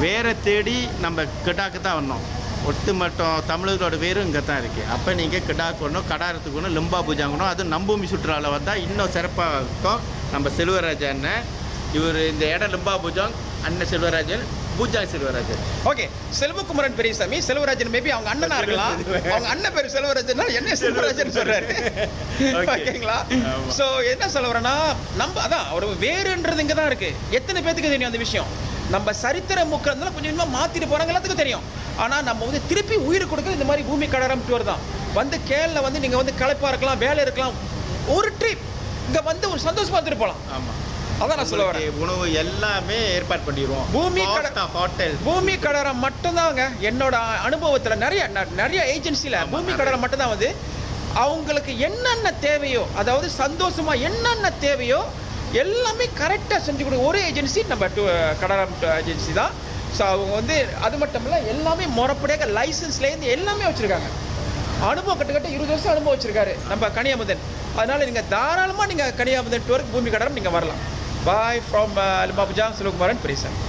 வேரை தேடி நம்ம கிடாக்கு தான் வரணும். ஒட்டுமொத்த தமிழர்களோட வேரும் இங்கே தான் இருக்குது. அப்போ நீங்கள் கிடாக்கு வரணும், கடாரத்துக்கு வரணும், லிம்பா பூஜாங்கணும். அதுவும் நம்பூமி சுற்றுலாவில் வந்தால் இன்னும் சிறப்பாக இருக்கும். நம்ம செல்வராஜ் அண்ணன் இவர் இந்த இடம் லிம்பா பூஜாங், அண்ணன் செல்வராஜன், பூஜா செல்வராஜன். ஓகே, செல்வகுமரன் பெரியசாமி, செல்வராஜன் மேபி அவங்க அண்ணனா இருக்கலாம். அவங்க அண்ணன் பேர் செல்வராஜன், என்ன செல்வராஜன் சொல்றாரு. ஓகேங்களா? ஸோ என்ன சொல்ல வரேன்னா, நம்ம அதான் ஒரு வேறுன்றது இங்கே தான் இருக்கு. எத்தனை பேத்துக்கு தெரியும் அந்த விஷயம்? நம்ம சரித்திர முக்கியம் கொஞ்சம் கொஞ்சமாக மாற்றிட்டு போகிறாங்க, எல்லாத்துக்கும் தெரியும். ஆனால் நம்ம வந்து திருப்பி உயிர் கொடுக்க இந்த மாதிரி பூமி கடாரம் டூர் தான். வந்து கேரளில் வந்து நீங்கள் வந்து களைப்பாக இருக்கலாம், வேலை இருக்கலாம், ஒரு ட்ரிப் இங்கே வந்து ஒரு சந்தோஷமாக எடுத்துட்டு போகலாம். ஆமாம், அதான் நான் சொல்ல வரேன். உணவு எல்லாமே ஏற்பாடு பண்ணிடுவோம். ஹோட்டல் பூமி கடாரம் மட்டும்தாங்க என்னோட அனுபவத்தில் நிறைய ஏஜென்சியில் பூமி கடாரம் மட்டும்தான் வந்து அவங்களுக்கு என்னென்ன தேவையோ, அதாவது சந்தோஷமா என்னென்ன தேவையோ எல்லாமே கரெக்டாக செஞ்சு கொடுக்க ஒரு ஏஜென்சி நம்ம கடாரம் ஏஜென்சி தான். ஸோ அவங்க வந்து அது மட்டும் இல்லை, எல்லாமே முறைப்படியாக லைசன்ஸ்லேருந்து எல்லாமே வச்சுருக்காங்க. அனுபவம் கட்டுக்கட்ட 20 வருஷம் அனுபவம் வச்சுருக்காரு நம்ம கனியாமுதன். அதனால் நீங்கள் தாராளமாக நீங்கள் கனியாமுதன் டூருக்கு பூமி கடாரம் நீங்கள் வரலாம். Bye from Limba Puja, Selvakumaran Periyasamy.